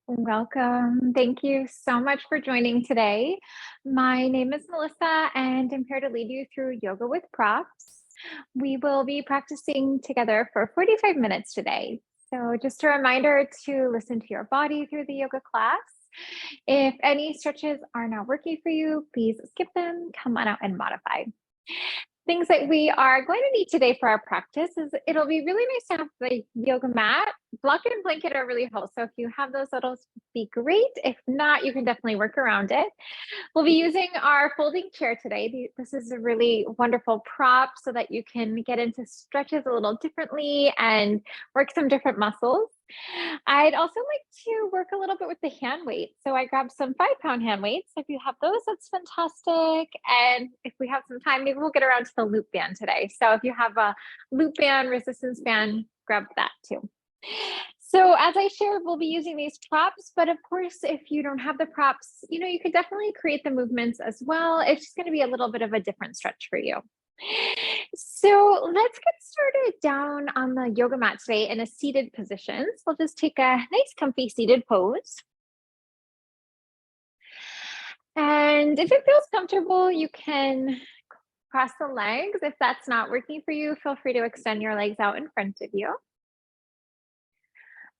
Welcome. Thank you so much for joining today. My name is Melissa, and I'm here to lead you through yoga with props. We will be practicing together for 45 minutes today. So, just a reminder to listen to your body through the yoga class. If any stretches are not working for you, please skip them, come on out and modify. Things that we are going to need today for our practice is it'll be really nice to have the yoga mat. Block and blanket are really helpful. So if you have those, that'll be great. If not, you can definitely work around it. We'll be using our folding chair today. This is a really wonderful prop so that you can get into stretches a little differently and work some different muscles. I'd also like to work a little bit with the hand weights. So I grabbed some 5-pound hand weights. If you have those, that's fantastic. And if we have some time, maybe we'll get around to the loop band today. So if you have a loop band, resistance band, grab that too. So as I shared, we'll be using these props, but of course, if you don't have the props, you could definitely create the movements as well. It's just going to be a little bit of a different stretch for you. So let's get started down on the yoga mat today in a seated position. So we'll just take a nice comfy seated pose. And if it feels comfortable, you can cross the legs. If that's not working for you, feel free to extend your legs out in front of you.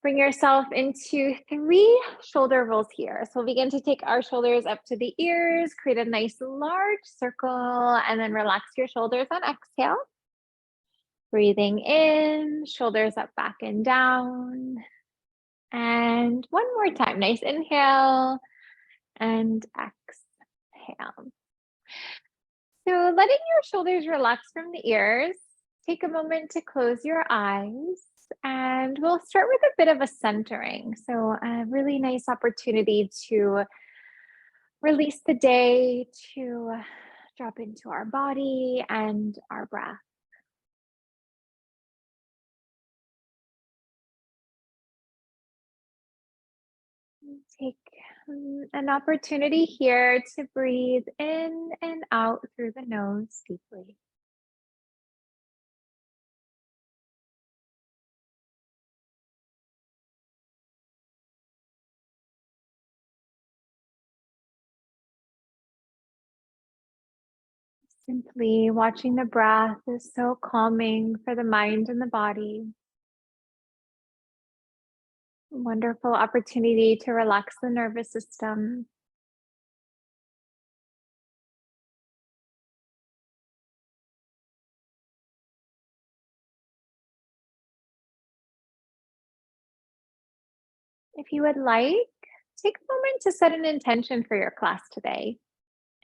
Bring yourself into 3 shoulder rolls here. So we'll begin to take our shoulders up to the ears, create a nice large circle, and then relax your shoulders on exhale. Breathing in, shoulders up, back, and down. And one more time, nice inhale and exhale. So letting your shoulders relax from the ears, take a moment to close your eyes. And we'll start with a bit of a centering. So a really nice opportunity to release the day, to drop into our body and our breath. Take an opportunity here to breathe in and out through the nose deeply. Simply watching the breath is so calming for the mind and the body. Wonderful opportunity to relax the nervous system. If you would like, take a moment to set an intention for your class today.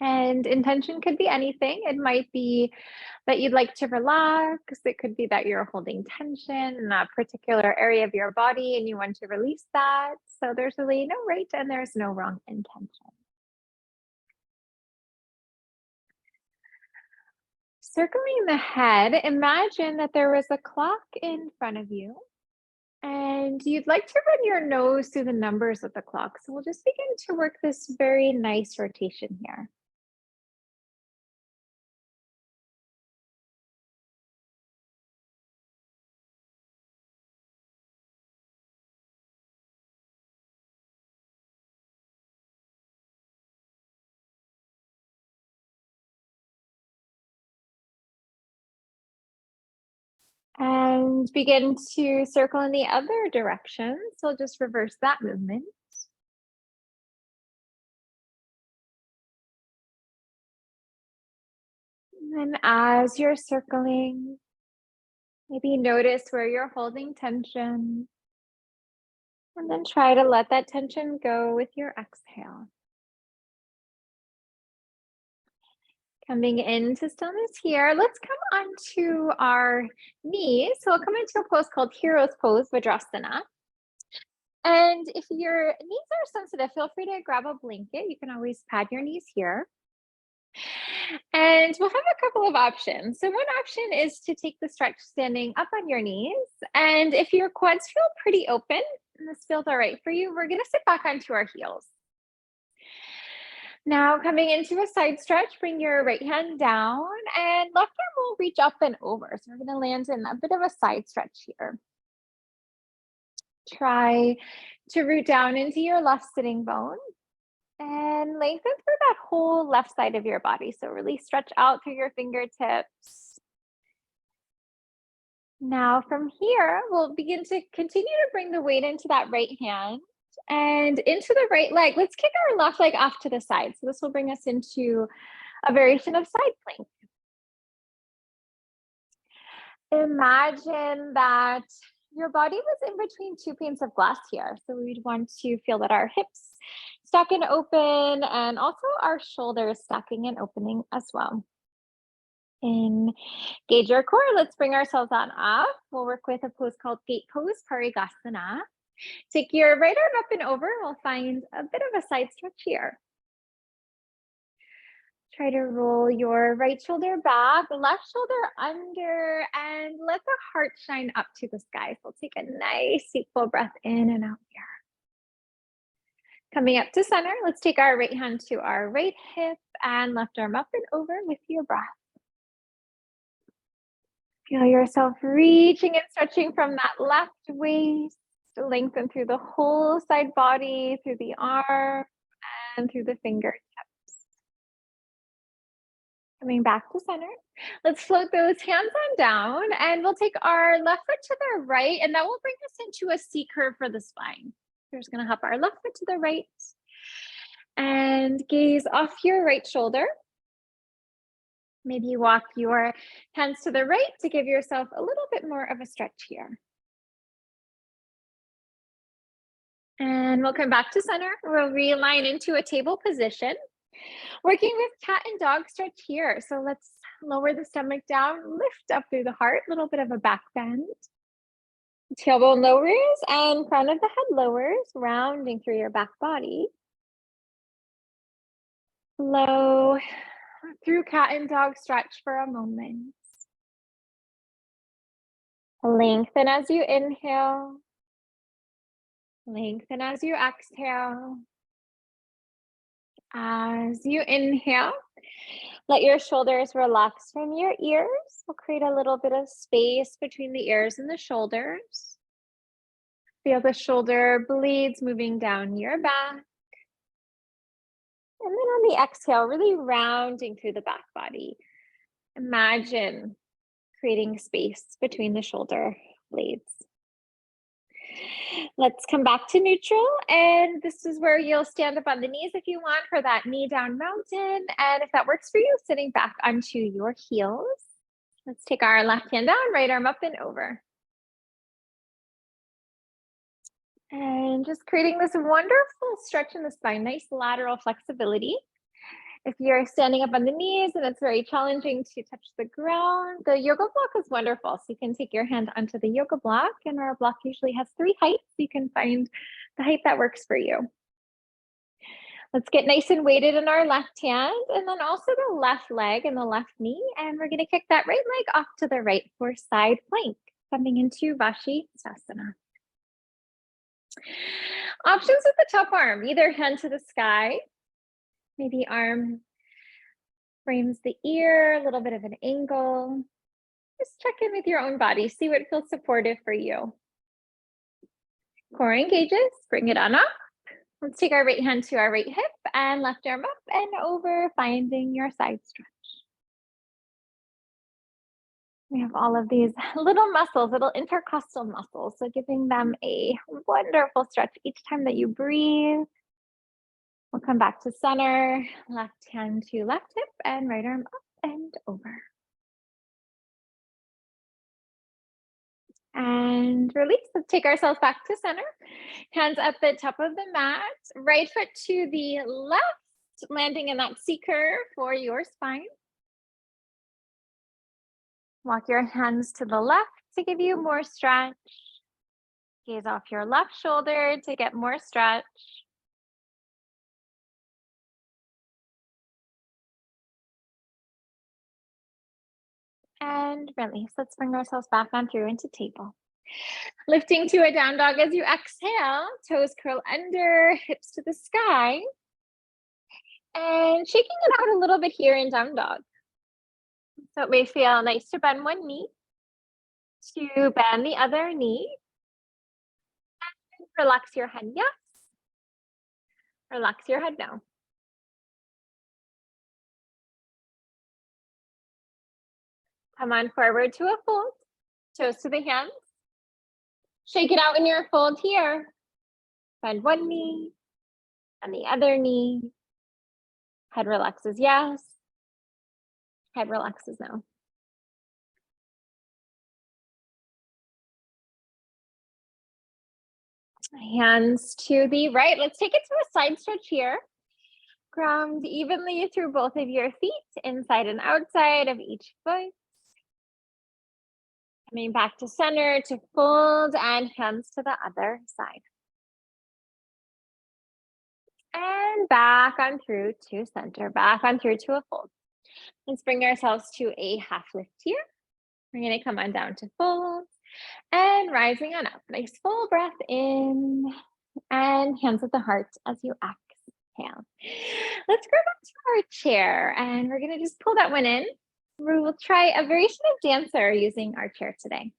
And intention could be anything. It might be that you'd like to relax. It could be that you're holding tension in a particular area of your body and you want to release that. So there's really no right and there's no wrong intention. Circling the head, imagine that there was a clock in front of you and you'd like to run your nose through the numbers of the clock. So we'll just begin to work this very nice rotation here. And begin to circle in the other direction. So just reverse that movement. And then as you're circling, maybe notice where you're holding tension. And then try to let that tension go with your exhale. Coming into stillness here, let's come onto our knees. So we'll come into a pose called Hero's Pose, Vajrasana. And if your knees are sensitive, feel free to grab a blanket. You can always pad your knees here. And we'll have a couple of options. So one option is to take the stretch standing up on your knees. And if your quads feel pretty open and this feels all right for you, we're going to sit back onto our heels. Now coming into a side stretch, bring your right hand down and left arm will reach up and over. So we're going to land in a bit of a side stretch here. Try to root down into your left sitting bone and lengthen through that whole left side of your body. So really stretch out through your fingertips. Now from here, we'll begin to continue to bring the weight into that right hand and into the right leg. Let's kick our left leg off to the side. So this will bring us into a variation of side plank. Imagine that your body was in between two panes of glass here. So we'd want to feel that our hips stack and open, and also our shoulders stacking and opening as well. Engage your core. Let's bring ourselves on up. We'll work with a pose called gate pose, Parigasana. Take your right arm up and over. We'll find a bit of a side stretch here. Try to roll your right shoulder back, left shoulder under, and let the heart shine up to the sky. So take a nice deep full breath in and out here. Coming up to center, let's take our right hand to our right hip and left arm up and over with your breath. Feel yourself reaching and stretching from that left waist, lengthen through the whole side body, through the arm, and through the fingertips. Coming back to center, let's float those hands on down, and we'll take our left foot to the right, and that will bring us into a C curve for the spine. We're just going to hop our left foot to the right and gaze off your right shoulder. Maybe walk your hands to the right to give yourself a little bit more of a stretch here. And we'll come back to center. We'll realign into a table position. Working with cat and dog stretch here. So let's lower the stomach down, lift up through the heart, a little bit of a back bend. Tailbone lowers and front of the head lowers, rounding through your back body. Flow through cat and dog stretch for a moment. Lengthen as you inhale. Lengthen as you exhale. As you inhale, let your shoulders relax from your ears. We'll create a little bit of space between the ears and the shoulders. Feel the shoulder blades moving down your back. And then on the exhale, really rounding through the back body. Imagine creating space between the shoulder blades. Let's come back to neutral, and this is where you'll stand up on the knees if you want for that knee down mountain, and if that works for you, sitting back onto your heels. Let's take our left hand down, right arm up and over. And just creating this wonderful stretch in the spine, nice lateral flexibility. If you're standing up on the knees and it's very challenging to touch the ground, the yoga block is wonderful. So you can take your hand onto the yoga block, and our block usually has 3 heights. You can find the height that works for you. Let's get nice and weighted in our left hand, and then also the left leg and the left knee. And we're going to kick that right leg off to the right for side plank, coming into Vashisthasana. Options with the top arm, either hand to the sky. Maybe arm frames the ear, a little bit of an angle. Just check in with your own body, see what feels supportive for you. Core engages, bring it on up. Let's take our right hand to our right hip and left arm up and over, finding your side stretch. We have all of these little muscles, little intercostal muscles, so giving them a wonderful stretch each time that you breathe. We'll come back to center, left hand to left hip and right arm up and over. And release. Let's take ourselves back to center. Hands at the top of the mat, right foot to the left, landing in that C curve for your spine. Walk your hands to the left to give you more stretch. Gaze off your left shoulder to get more stretch. And release. Let's bring ourselves back on through into table. Lifting to a down dog as you exhale, toes curl under, hips to the sky. And shaking it out a little bit here in down dog. So it may feel nice to bend one knee, to bend the other knee. Relax your head, yes. Relax your head, no. Come on forward to a fold. Toes to the hands. Shake it out in your fold here. Bend one knee and the other knee. Head relaxes, yes. Head relaxes, no. Hands to the right. Let's take it to a side stretch here. Ground evenly through both of your feet, inside and outside of each foot. Coming back to center to fold and hands to the other side. And back on through to center, back on through to a fold. Let's bring ourselves to a half lift here. We're going to come on down to fold and rising on up. Nice full breath in and hands at the heart as you exhale. Let's go back to our chair and we're going to just pull that one in. We will try a variation of dancer using our chair today.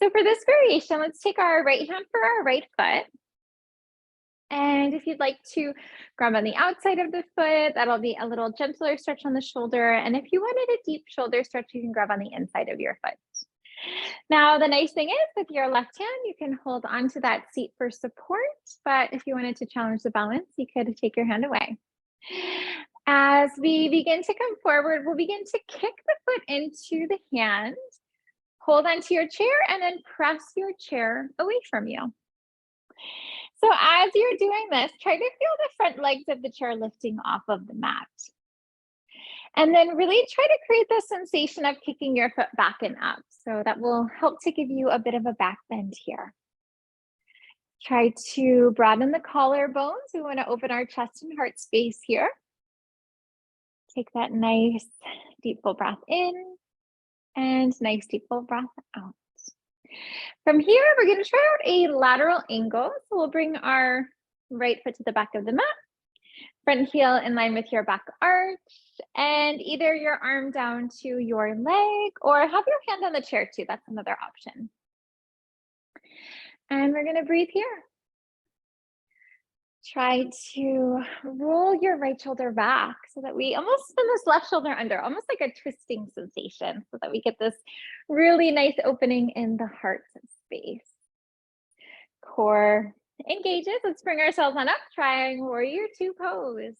So for this variation, let's take our right hand for our right foot. And if you'd like to grab on the outside of the foot, that'll be a little gentler stretch on the shoulder. And if you wanted a deep shoulder stretch, you can grab on the inside of your foot. Now, the nice thing is with your left hand, you can hold onto that seat for support. But if you wanted to challenge the balance, you could take your hand away. As we begin to come forward, we'll begin to kick the foot into the hand, hold onto your chair, and then press your chair away from you. So as you're doing this, try to feel the front legs of the chair lifting off of the mat. And then really try to create the sensation of kicking your foot back and up. So that will help to give you a bit of a back bend here. Try to broaden the collarbones. We want to open our chest and heart space here. Take that nice deep full breath in and nice deep full breath out. From here, we're going to try out a lateral angle. So we'll bring our right foot to the back of the mat, front heel in line with your back arch, and either your arm down to your leg or have your hand on the chair too. That's another option. And we're going to breathe here. Try to roll your right shoulder back so that we almost spin this left shoulder under, almost like a twisting sensation, so that we get this really nice opening in the heart space. Core engages. Let's bring ourselves on up, trying warrior two pose.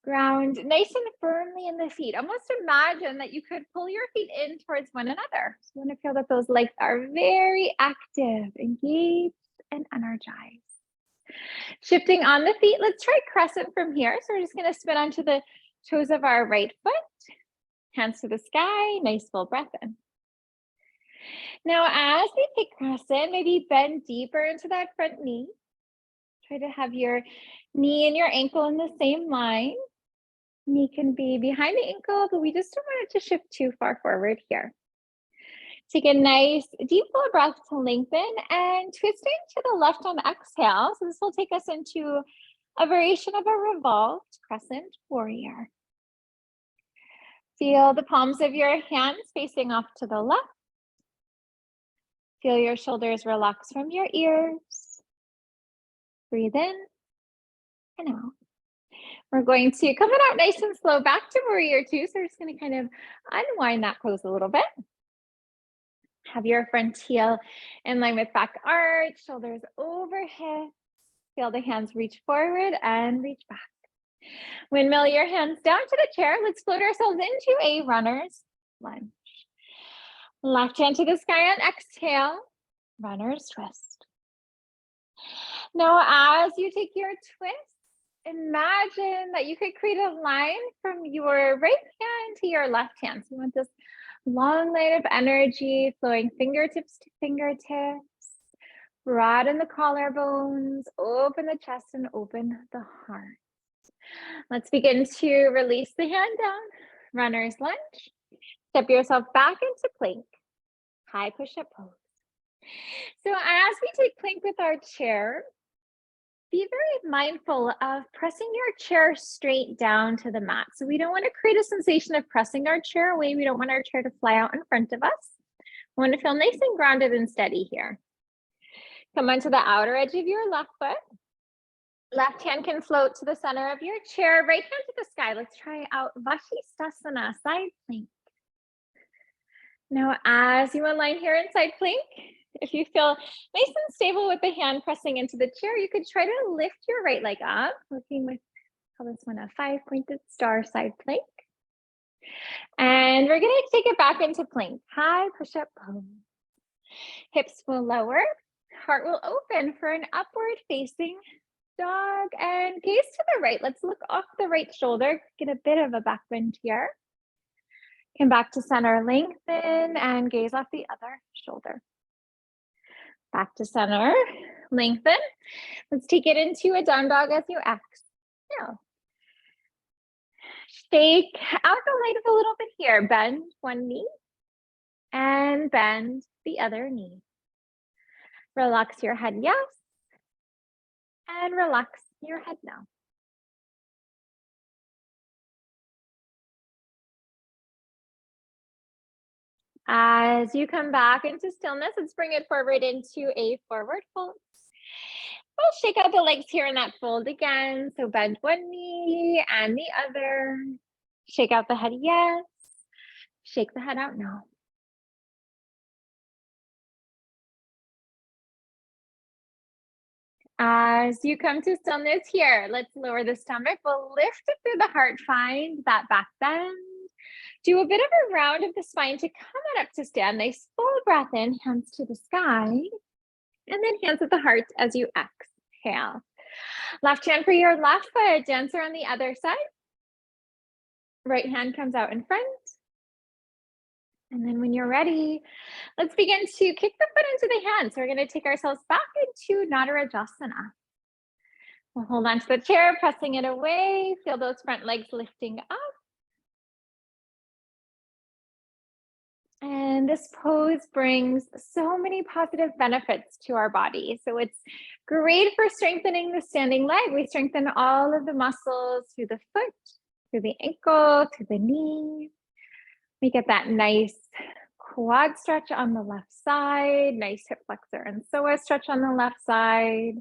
Ground nice and firmly in the feet. Almost imagine that you could pull your feet in towards one another. So you want to feel that those legs are very active, engaged, and energized. Shifting on the feet, let's try crescent from here. So we're just going to spin onto the toes of our right foot, hands to the sky, nice full breath in. Now, as we take crescent, maybe bend deeper into that front knee. Try to have your knee and your ankle in the same line. Knee can be behind the ankle, but we just don't want it to shift too far forward here. Take a nice deep full breath to lengthen and twisting to the left on exhale. So this will take us into a variation of a revolved crescent warrior. Feel the palms of your hands facing off to the left. Feel your shoulders relax from your ears. Breathe in and out. We're going to come it out nice and slow back to warrior two. So we're just going to kind of unwind that pose a little bit. Have your front heel in line with back arch, shoulders over hips. Feel the hands reach forward and reach back. Windmill your hands down to the chair. Let's float ourselves into a runner's lunge. Left hand to the sky on exhale, runner's twist. Now, as you take your twist, imagine that you could create a line from your right hand to your left hand. So you want this long line of energy flowing fingertips to fingertips. Broaden the collarbones, open the chest, and open the heart. Let's begin to release the hand down. Runner's lunge. Step yourself back into plank. High push-up pose. So as we take plank with our chair, be very mindful of pressing your chair straight down to the mat. So we don't want to create a sensation of pressing our chair away. We don't want our chair to fly out in front of us. We want to feel nice and grounded and steady here. Come onto the outer edge of your left foot. Left hand can float to the center of your chair, right hand to the sky. Let's try out Vashisthasana, side plank. Now, as you align here in side plank, if you feel nice and stable with the hand pressing into the chair, you could try to lift your right leg up, looking with, call this one a 5-pointed star side plank. And we're gonna take it back into plank, high push-up pose. Hips will lower, heart will open for an upward facing dog, and gaze to the right. Let's look off the right shoulder, get a bit of a back bend here. Come back to center, lengthen, and gaze off the other shoulder. Back to center, lengthen. Let's take it into a down dog as you exhale. Shake out the leg a little bit here. Bend one knee and bend the other knee. Relax your head, yes, and relax your head now. As you come back into stillness, let's bring it forward into a forward fold. We'll shake out the legs here in that fold again. So bend one knee and the other. Shake out the head, yes. Shake the head out, no. As you come to stillness here, let's lower the stomach. We'll lift it through the heart, find that back bend. Do a bit of a round of the spine to come on up to stand. Nice full breath in, hands to the sky. And then hands at the heart as you exhale. Left hand for your left foot, dancer on the other side. Right hand comes out in front. And then when you're ready, let's begin to kick the foot into the hand. So we're going to take ourselves back into Nadarajasana. We'll hold on to the chair, pressing it away. Feel those front legs lifting up. And this pose brings so many positive benefits to our body. So it's great for strengthening the standing leg. We strengthen all of the muscles through the foot, through the ankle, through the knee. We get that nice quad stretch on the left side, nice hip flexor and psoas stretch on the left side.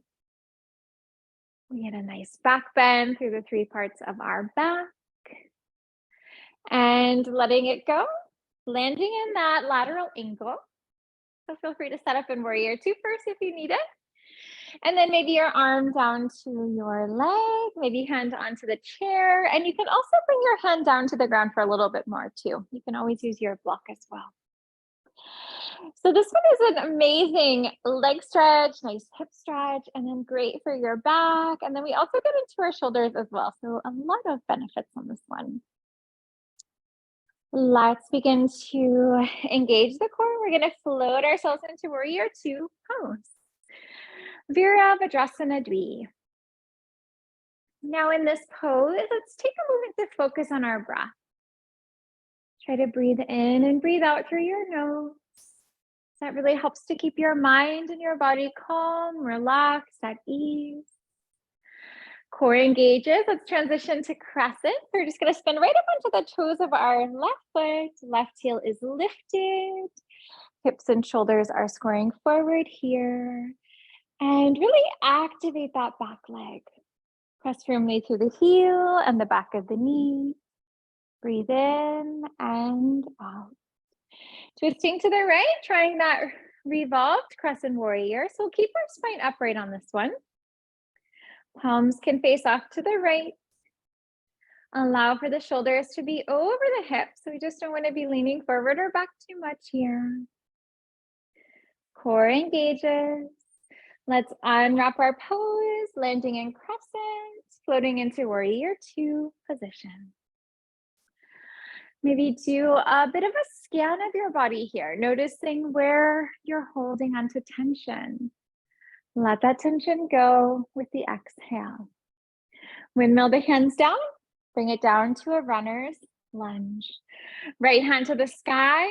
We get a nice back bend through the 3 parts of our back. And letting it go. Landing in that lateral angle. So feel free to set up in warrior 2 first if you need it. And then maybe your arm down to your leg, maybe hand onto the chair. And you can also bring your hand down to the ground for a little bit more too. You can always use your block as well. So this one is an amazing leg stretch, nice hip stretch, and then great for your back. And then we also get into our shoulders as well. So a lot of benefits on this one. Let's begin to engage the core. We're going to float ourselves into warrior 2 pose. Virabhadrasana Dvi. Now in this pose, let's take a moment to focus on our breath. Try to breathe in and breathe out through your nose. That really helps to keep your mind and your body calm, relaxed, at ease. Core engages. Let's transition to crescent. We're just going to spin right up onto the toes of our left foot. Left heel is lifted. Hips and shoulders are scoring forward here. And really activate that back leg. Press firmly through the heel and the back of the knee. Breathe in and out. Twisting to the right, trying that revolved crescent warrior. So keep our spine upright on this one. Palms can face off to the right. Allow for the shoulders to be over the hips. So we just don't want to be leaning forward or back too much here. Core engages. Let's unwrap our pose, landing in crescent, floating into warrior 2 position. Maybe do a bit of a scan of your body here, noticing where you're holding onto tension. Let that tension go with the exhale. Windmill the hands down, bring it down to a runner's lunge. Right hand to the sky,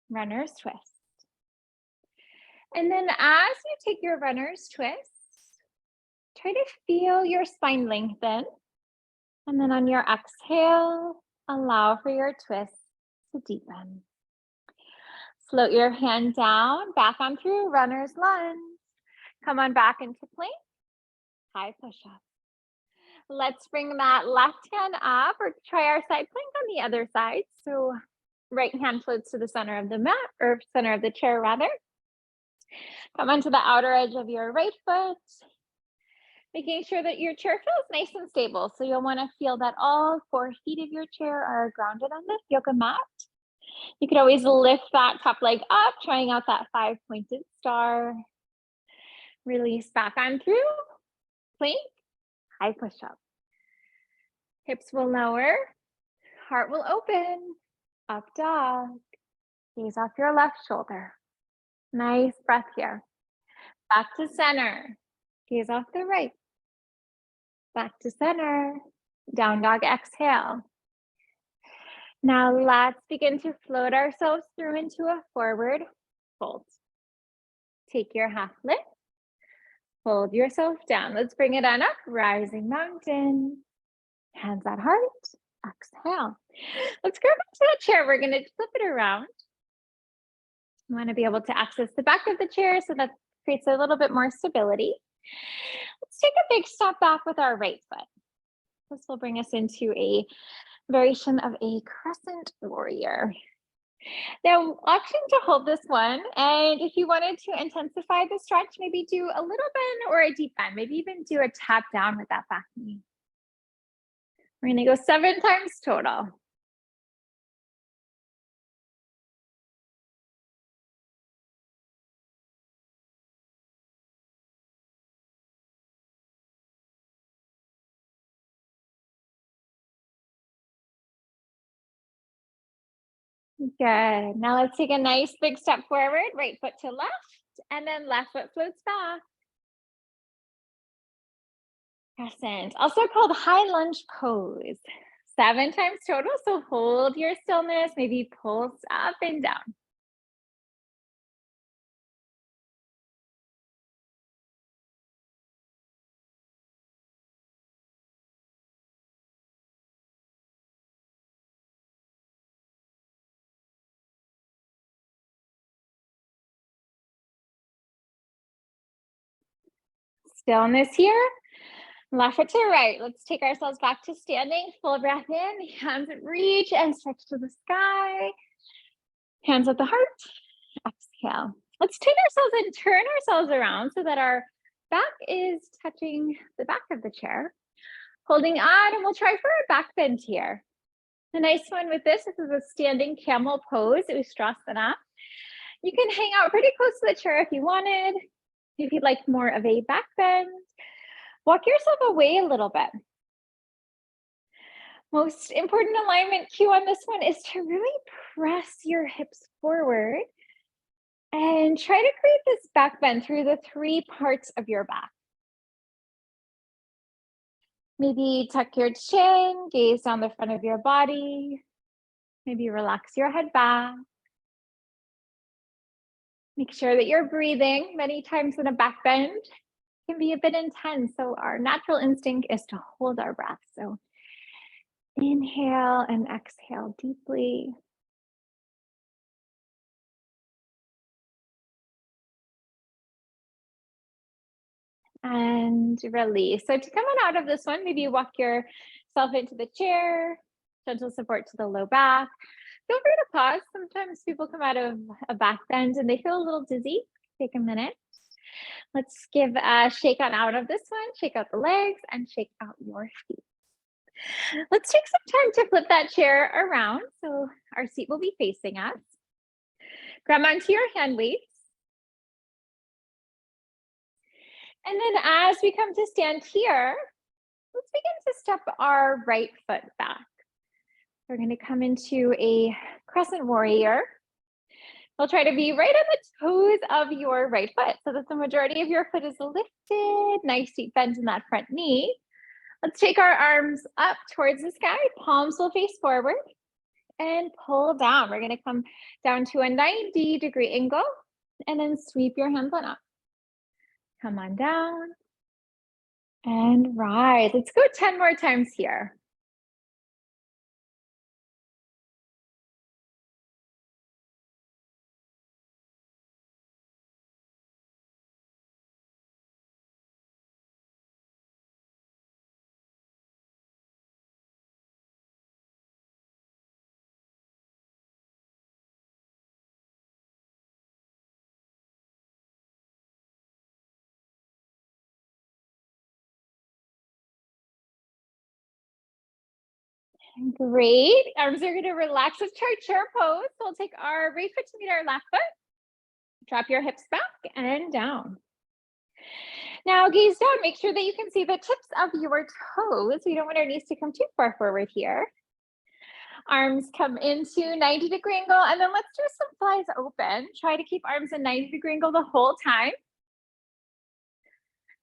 runner's twist. And then as you take your runner's twist, try to feel your spine lengthen. And then on your exhale, allow for your twist to deepen. Float your hand down, back on through runner's lunge. Come on back into plank, high push-up. Let's bring that left hand up or try our side plank on the other side. So right hand floats to the center of the mat or center of the chair rather. Come onto the outer edge of your right foot, making sure that your chair feels nice and stable. So you'll want to feel that all 4 feet of your chair are grounded on the yoga mat. You could always lift that top leg up, trying out that 5-pointed star. Release back on through, plank, high push-up. Hips will lower, heart will open, up dog. Gaze off your left shoulder. Nice breath here. Back to center. Gaze off the right. Back to center. Down dog, exhale. Now let's begin to float ourselves through into a forward fold. Take your half lift. Hold yourself down. Let's bring it on up. Rising mountain. Hands at heart. Exhale. Let's go back to the chair. We're going to flip it around. You want to be able to access the back of the chair so that creates a little bit more stability. Let's take a big step back with our right foot. This will bring us into a variation of a crescent warrior. Now, option to hold this one, and if you wanted to intensify the stretch, maybe do a little bend or a deep bend, maybe even do a tap down with that back knee. We're going to go 7 times total. Good. Now let's take a nice big step forward, right foot to left, and then left foot floats back. Crescent, also called high lunge pose. 7 times total, so hold your stillness, maybe pulse up and down. Stillness here. Left foot to right. Let's take ourselves back to standing. Full breath in. Hands reach and stretch to the sky. Hands at the heart. Exhale. Let's take ourselves and turn ourselves around so that our back is touching the back of the chair. Holding on, and we'll try for a back bend here. The nice one with this is a standing camel pose, Ustrasana. You can hang out pretty close to the chair if you wanted. If you'd like more of a back bend, walk yourself away a little bit. Most important alignment cue on this one is to really press your hips forward and try to create this back bend through the 3 parts of your back. Maybe tuck your chin, gaze down the front of your body. Maybe relax your head back. Make sure that you're breathing. Many times in a back bend can be a bit intense, so our natural instinct is to hold our breath. So inhale and exhale deeply. And release. So to come on out of this one, maybe walk yourself into the chair, gentle support to the low back. Feel free to pause. Sometimes people come out of a back bend and they feel a little dizzy. Take a minute. Let's give a shake on out of this one. Shake out the legs and shake out your feet. Let's take some time to flip that chair around so our seat will be facing us. Grab onto your hand weights. And then as we come to stand here, let's begin to step our right foot back. We're going to come into a crescent warrior. We'll try to be right on the toes of your right foot so that the majority of your foot is lifted. Nice deep bend in that front knee. Let's take our arms up towards the sky. Palms will face forward and pull down. We're going to come down to a 90-degree angle and then sweep your hands on up. Come on down and rise. Let's go 10 more times here. Great. Arms are going to relax. Let's try chair pose. We'll take our right foot to meet our left foot. Drop your hips back and down. Now gaze down. Make sure that you can see the tips of your toes. We don't want our knees to come too far forward here. Arms come into 90-degree angle, and then let's do some flies open. Try to keep arms in 90-degree angle the whole time.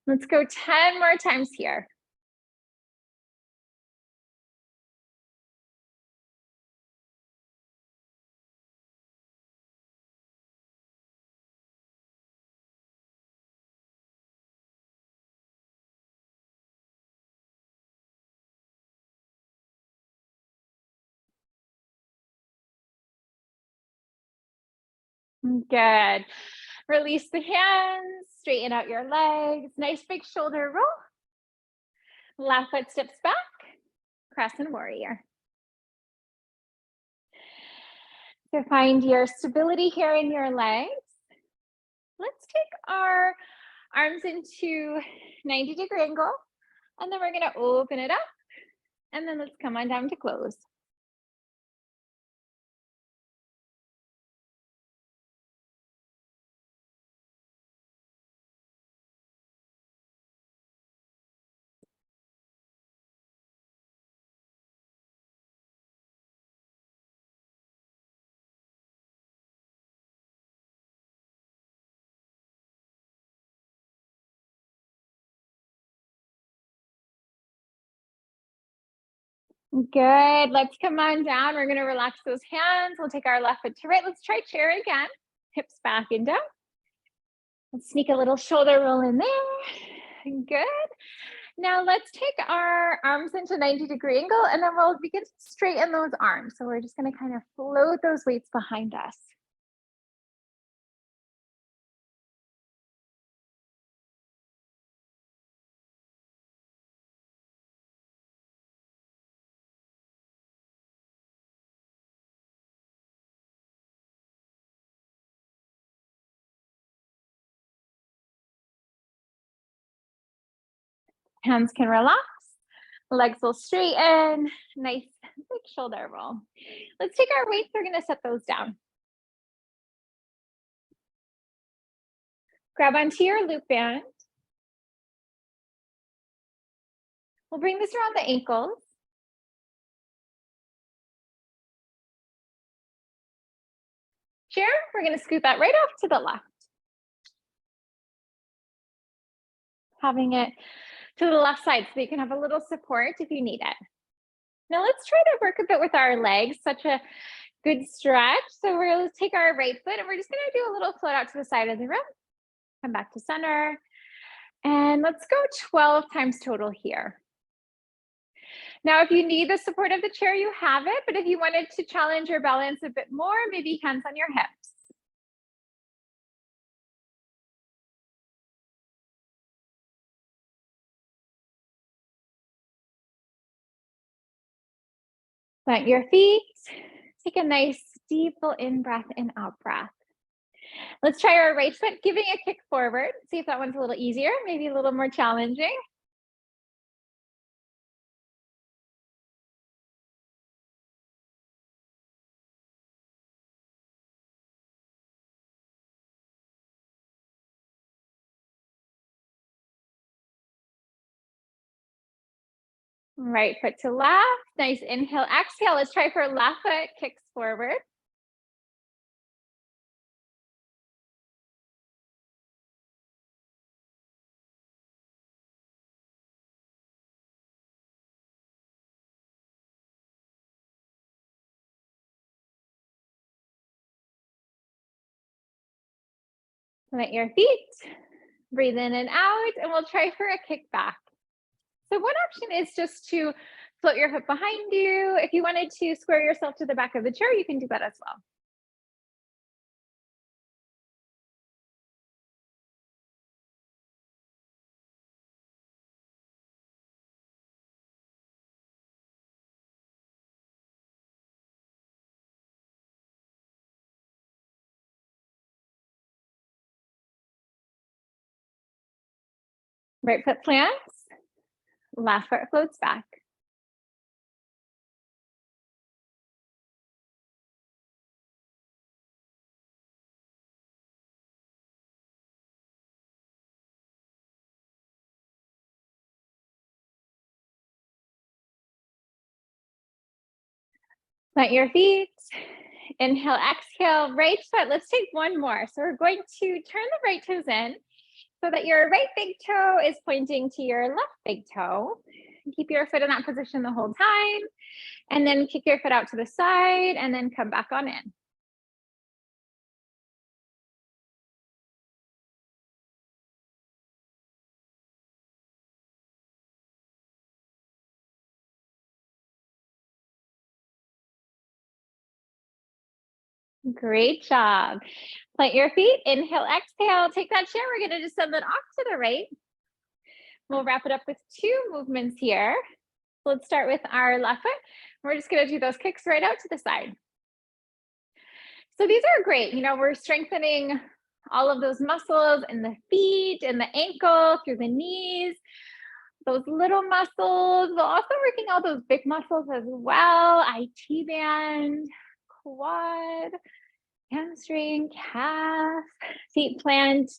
Let's go 10 more times here. Good. Release the hands, straighten out your legs. Nice big shoulder roll. Left foot steps back, crescent warrior. So find your stability here in your legs. Let's take our arms into 90-degree angle, and then we're going to open it up, and then let's come on down to close. Good. Let's come on down. We're going to relax those hands. We'll take our left foot to right. Let's try chair again. Hips back and down. Let's sneak a little shoulder roll in there. Good. Now let's take our arms into 90-degree angle, and then we'll begin to straighten those arms. So we're just going to kind of float those weights behind us. Hands can relax. Legs will straighten. Nice big shoulder roll. Let's take our weights. We're going to set those down. Grab onto your loop band. We'll bring this around the ankles. Chair, we're going to scoot that right off to the left. Having it to the left side so that you can have a little support if you need it. Now let's try to work a bit with our legs. Such a good stretch. So we're going to take our right foot and we're just going to do a little float out to the side of the room. Come back to center. And let's go 12 times total here. Now, if you need the support of the chair, you have it. But if you wanted to challenge your balance a bit more, maybe hands on your hips. Plant your feet. Take a nice deep full in breath and out breath. Let's try our right foot, giving a kick forward. See if that one's a little easier, maybe a little more challenging. Right foot to left. Nice inhale, exhale. Let's try for left foot, kicks forward. Plant your feet. Breathe in and out, and we'll try for a kick back. So one option is just to float your hip behind you. If you wanted to square yourself to the back of the chair, you can do that as well. Right foot plants, left foot floats back. Plant your feet. Inhale, exhale, right foot. Let's take one more. So we're going to turn the right toes in so that your right big toe is pointing to your left big toe. Keep your foot in that position the whole time. And then kick your foot out to the side and then come back on in. Great job. Plant your feet, inhale, exhale, take that chair. We're gonna just send it off to the right. We'll wrap it up with 2 movements here. Let's start with our left foot. We're just gonna do those kicks right out to the side. So these are great. You know, we're strengthening all of those muscles in the feet and the ankle, through the knees, those little muscles. We're also working all those big muscles as well. IT band, quad, hamstring, calf, feet plant,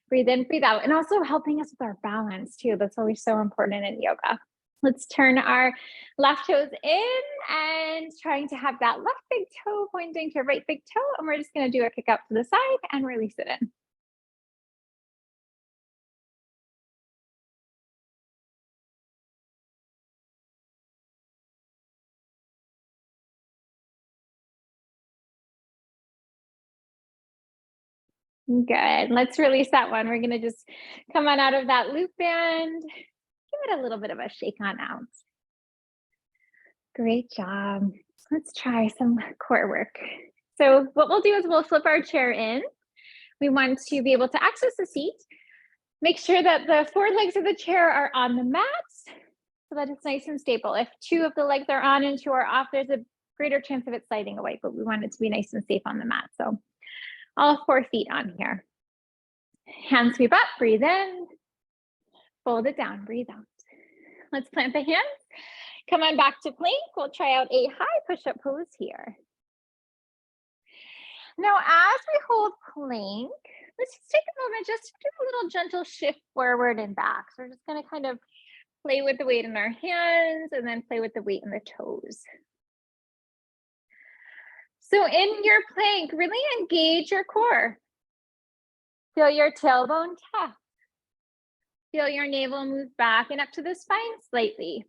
breathe in, breathe out, and also helping us with our balance too. That's always so important in yoga. Let's turn our left toes in and trying to have that left big toe pointing to right big toe. And we're just going to do a kick out to the side and release it in. Good. Let's release that one. We're going to just come on out of that loop band. Give it a little bit of a shake on out. Great job. Let's try some core work. So what we'll do is we'll flip our chair in. We want to be able to access the seat. Make sure that the 4 legs of the chair are on the mat so that it's nice and stable. If 2 of the legs are on and 2 are off, there's a greater chance of it sliding away, but we want it to be nice and safe on the mat. So all 4 feet on here. Hands sweep up, breathe in, fold it down, breathe out. Let's plant the hands. Come on back to plank. We'll try out a high push-up pose here. Now, as we hold plank, let's just take a moment just to do a little gentle shift forward and back. So we're just going to kind of play with the weight in our hands and then play with the weight in the toes. So in your plank, really engage your core. Feel your tailbone tuck. Feel your navel move back and up to the spine slightly.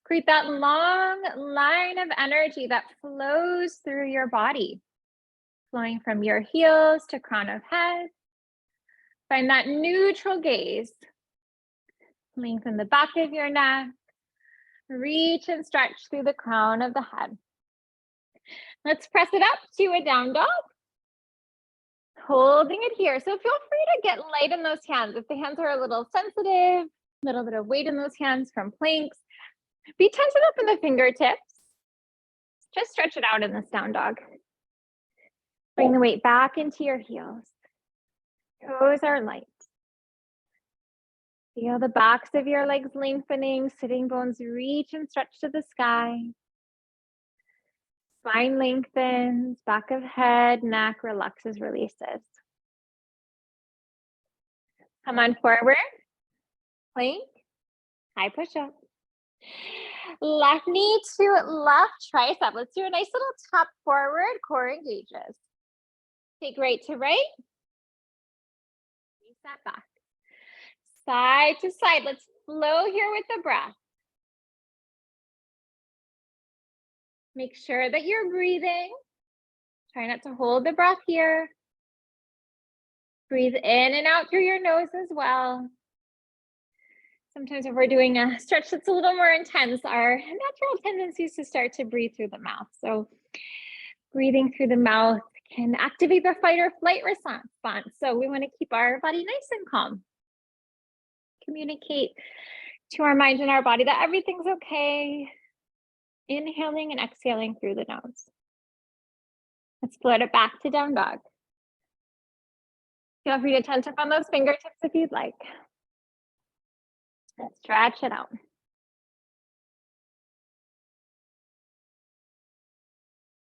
Create that long line of energy that flows through your body, flowing from your heels to crown of head. Find that neutral gaze. Lengthen the back of your neck. Reach and stretch through the crown of the head. Let's press it up to a down dog. Holding it here. So feel free to get light in those hands. If the hands are a little sensitive, a little bit of weight in those hands from planks, be tensioned up in the fingertips. Just stretch it out in this down dog. Bring the weight back into your heels. Toes are light. Feel the backs of your legs lengthening, sitting bones reach and stretch to the sky. Spine lengthens, back of head, neck relaxes, releases. Come on forward. Plank, high push-up. Left knee to left tricep. Let's do a nice little tap forward, core engages. Take right to right. Reset back. Side to side. Let's flow here with the breath. Make sure that you're breathing. Try not to hold the breath here. Breathe in and out through your nose as well. Sometimes if we're doing a stretch that's a little more intense, our natural tendency is to start to breathe through the mouth. So breathing through the mouth can activate the fight or flight response. So we want to keep our body nice and calm. Communicate to our mind and our body that everything's okay. Inhaling and exhaling through the nose. Let's float it back to down dog. Feel free to tense up on those fingertips if you'd like. Let's stretch it out.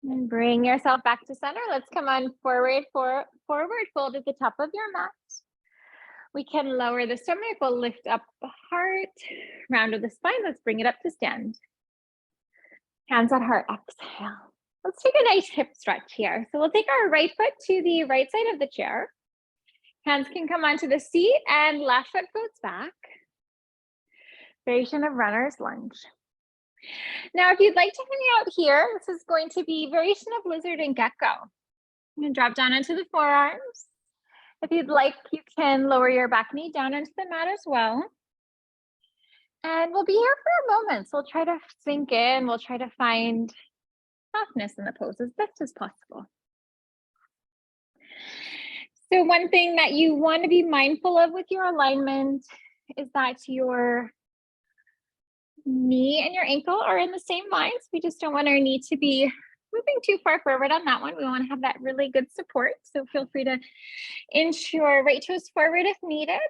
And bring yourself back to center. Let's come on forward, fold at the top of your mat. We can lower the stomach. We'll lift up the heart, round of the spine. Let's bring it up to stand. Hands at heart, exhale. Let's take a nice hip stretch here. So we'll take our right foot to the right side of the chair. Hands can come onto the seat and left foot goes back. Variation of runner's lunge. Now, if you'd like to hang out here, this is going to be variation of lizard and gecko. You can drop down into the forearms. If you'd like, you can lower your back knee down into the mat as well. And we'll be here for a moment. So we'll try to sink in. We'll try to find softness in the pose as best as possible. So one thing that you want to be mindful of with your alignment is that your knee and your ankle are in the same lines. We just don't want our knee to be moving too far forward on that one. We want to have that really good support. So feel free to inch your right toes forward if needed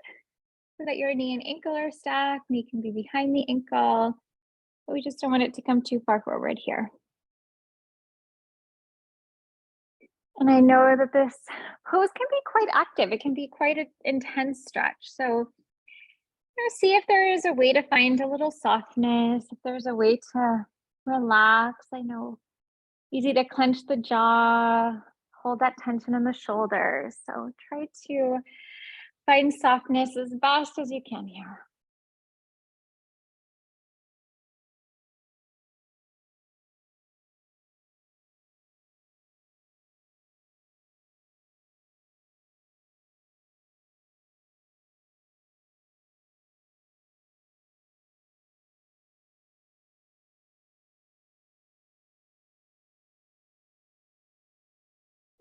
so that your knee and ankle are stacked. Knee can be behind the ankle, but we just don't want it to come too far forward here. And I know that this pose can be quite active. It can be quite an intense stretch. So see if there is a way to find a little softness, if there's a way to relax. I know easy to clench the jaw, hold that tension in the shoulders. So try to find softness as best as you can here.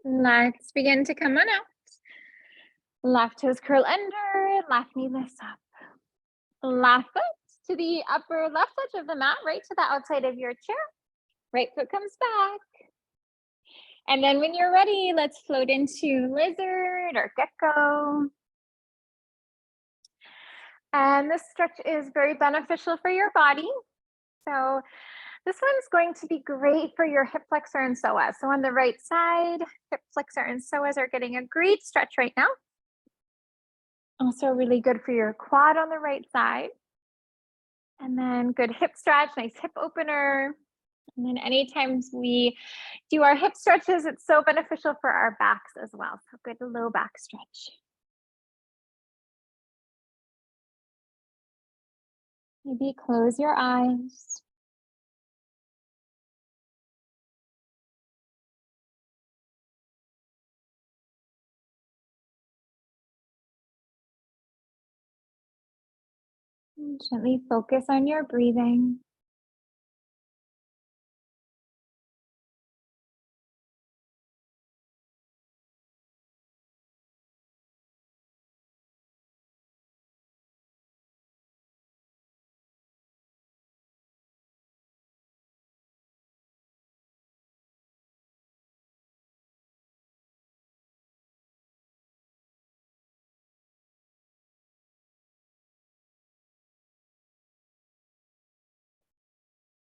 Let's begin to come on out. Left toes curl under, left knee lifts up. Left foot to the upper left edge of the mat, right to the outside of your chair. Right foot comes back. And then when you're ready, let's float into lizard or gecko. And this stretch is very beneficial for your body. So this one's going to be great for your hip flexor and psoas. So on the right side, hip flexor and psoas are getting a great stretch right now. Also really good for your quad on the right side. And then good hip stretch, nice hip opener. And then anytime we do our hip stretches, it's so beneficial for our backs as well. So good low back stretch. Maybe close your eyes. And gently focus on your breathing.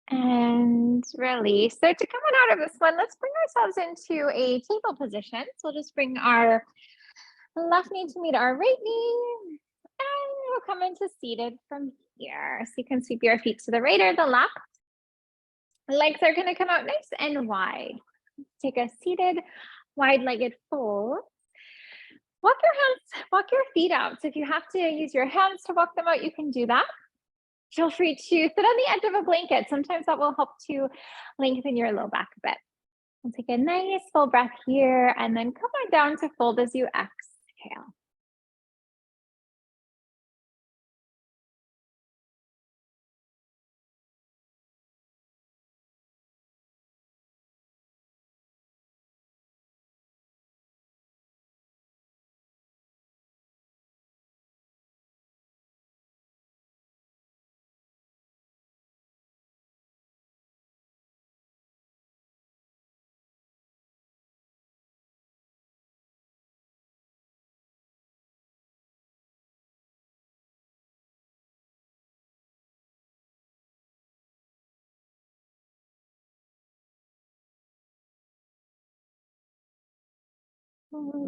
And release. So to come on out of this one, let's bring ourselves into a table position. So we'll just bring our left knee to meet our right knee. And we'll come into seated from here. So you can sweep your feet to the right or the left. Legs are going to come out nice and wide. Take a seated, wide-legged fold. Walk your feet out. So if you have to use your hands to walk them out, you can do that. Feel free to sit on the edge of a blanket. Sometimes that will help to lengthen your low back a bit. We'll take a nice full breath here and then come on down to fold as you exhale.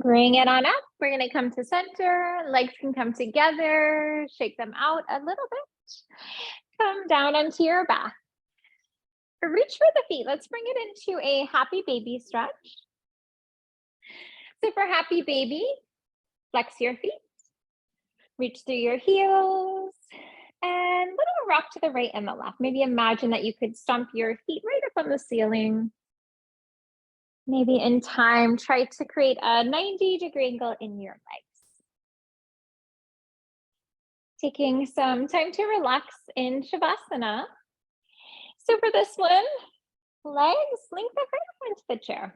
Bring it on up. We're going to come to center. Legs can come together. Shake them out a little bit. Come down onto your back. Reach for the feet. Let's bring it into a happy baby stretch. So for happy baby, flex your feet, reach through your heels, and little rock to the right and the left. Maybe imagine that you could stomp your feet right up on the ceiling. Maybe in time, try to create a 90-degree angle in your legs. Taking some time to relax in Shavasana. So for this one, legs lengthen right up into the chair.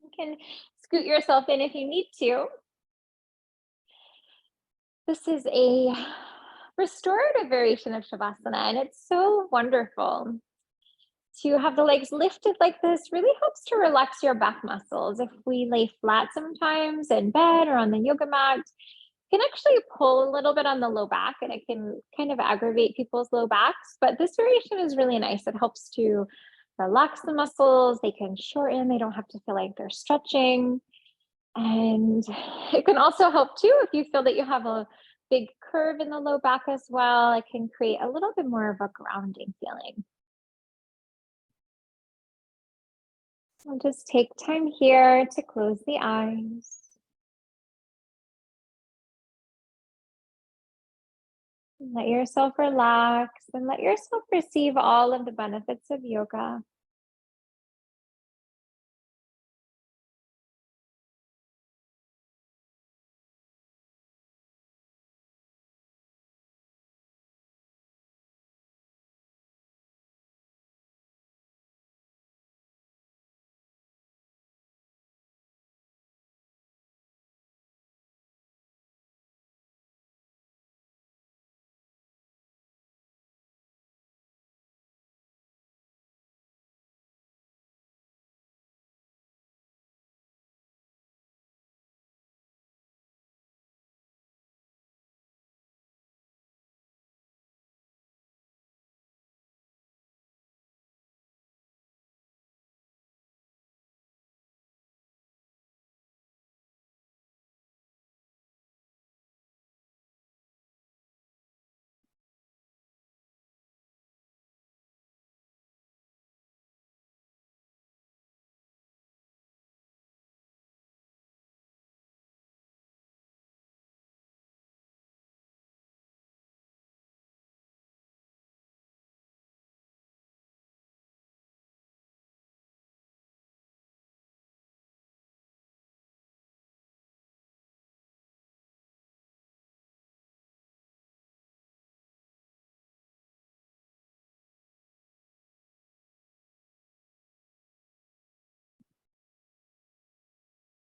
You can scoot yourself in if you need to. This is a restorative variation of Shavasana, and it's so wonderful. To have the legs lifted like this really helps to relax your back muscles. If we lay flat sometimes in bed or on the yoga mat, it can actually pull a little bit on the low back, and it can kind of aggravate people's low backs. But this variation is really nice. It helps to relax the muscles. They can shorten. They don't have to feel like they're stretching. And it can also help too if you feel that you have a big curve in the low back as well. It can create a little bit more of a grounding feeling. I'll just take time here to close the eyes. Let yourself relax and let yourself receive all of the benefits of yoga.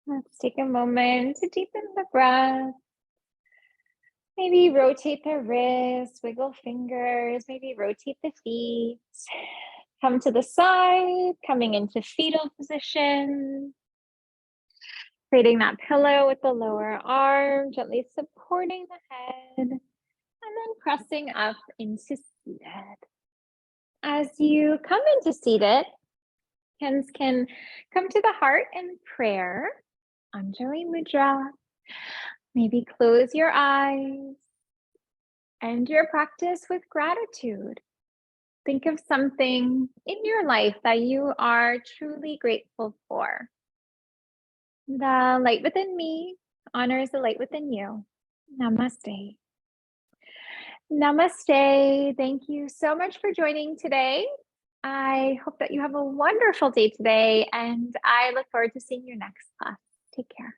Let's take a moment to deepen the breath. Maybe rotate the wrists, wiggle fingers, maybe rotate the feet. Come to the side, coming into fetal position. Creating that pillow with the lower arm, gently supporting the head, and then pressing up into seated. As you come into seated, hands can come to the heart in prayer, Anjali Mudra. Maybe close your eyes. End your practice with gratitude. Think of something in your life that you are truly grateful for. The light within me honors the light within you. Namaste. Namaste. Thank you so much for joining today. I hope that you have a wonderful day today, and I look forward to seeing you next class. Take care.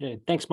Okay, thanks, Melissa.